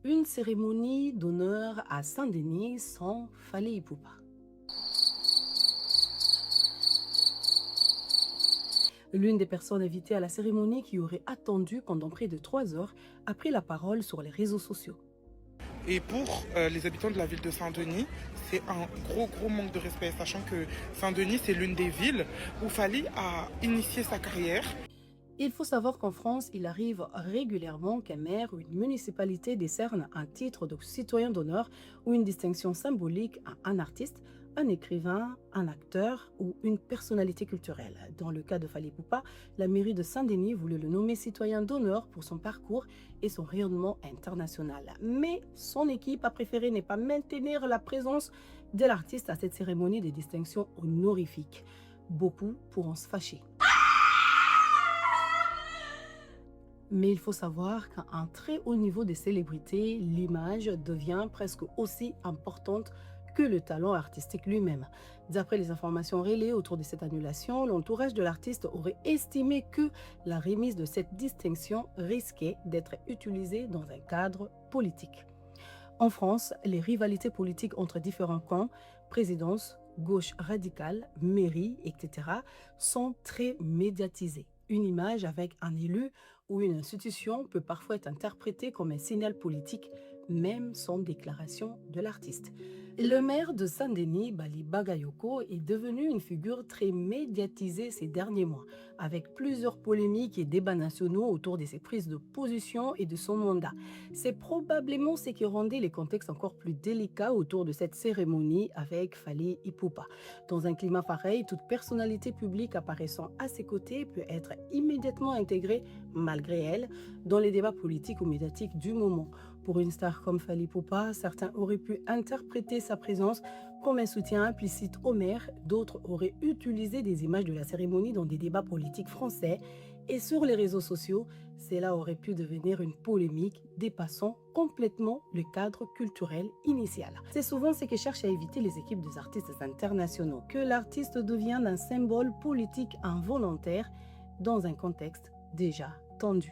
Une cérémonie d'honneur à Saint-Denis sans Fally Ipupa. L'une des personnes invitées à la cérémonie qui aurait attendu pendant près de 3 heures a pris la parole sur les réseaux sociaux. Et pour les habitants de la ville de Saint-Denis, c'est un gros manque de respect, sachant que Saint-Denis, c'est l'une des villes où Fally a initié sa carrière. Il faut savoir qu'en France, il arrive régulièrement qu'un maire ou une municipalité décerne un titre de citoyen d'honneur ou une distinction symbolique à un artiste, un écrivain, un acteur ou une personnalité culturelle. Dans le cas de Fally Ipupa, la mairie de Saint-Denis voulait le nommer citoyen d'honneur pour son parcours et son rayonnement international. Mais son équipe a préféré ne pas maintenir la présence de l'artiste à cette cérémonie de distinction honorifique. Beaucoup pourront se fâcher. Mais il faut savoir qu'à un très haut niveau de célébrité, l'image devient presque aussi importante que le talent artistique lui-même. D'après les informations relayées autour de cette annulation, l'entourage de l'artiste aurait estimé que la remise de cette distinction risquait d'être utilisée dans un cadre politique. En France, les rivalités politiques entre différents camps, présidence, gauche radicale, mairie, etc., sont très médiatisées. Une image avec un élu ou une institution peut parfois être interprétée comme un signal politique, même sans déclaration de l'artiste. Le maire de Saint-Denis, Bali Bagayoko, est devenu une figure très médiatisée ces derniers mois, avec plusieurs polémiques et débats nationaux autour de ses prises de position et de son mandat. C'est probablement ce qui rendait les contextes encore plus délicats autour de cette cérémonie avec Fally Ipupa. Dans un climat pareil, toute personnalité publique apparaissant à ses côtés peut être immédiatement intégrée, malgré elle, dans les débats politiques ou médiatiques du moment. Pour une star comme Fally Ipupa, certains auraient pu interpréter sa présence comme un soutien implicite au maire, d'autres auraient utilisé des images de la cérémonie dans des débats politiques français et sur les réseaux sociaux, cela aurait pu devenir une polémique dépassant complètement le cadre culturel initial. C'est souvent ce que cherchent à éviter les équipes des artistes internationaux, que l'artiste devienne un symbole politique involontaire dans un contexte déjà tendu.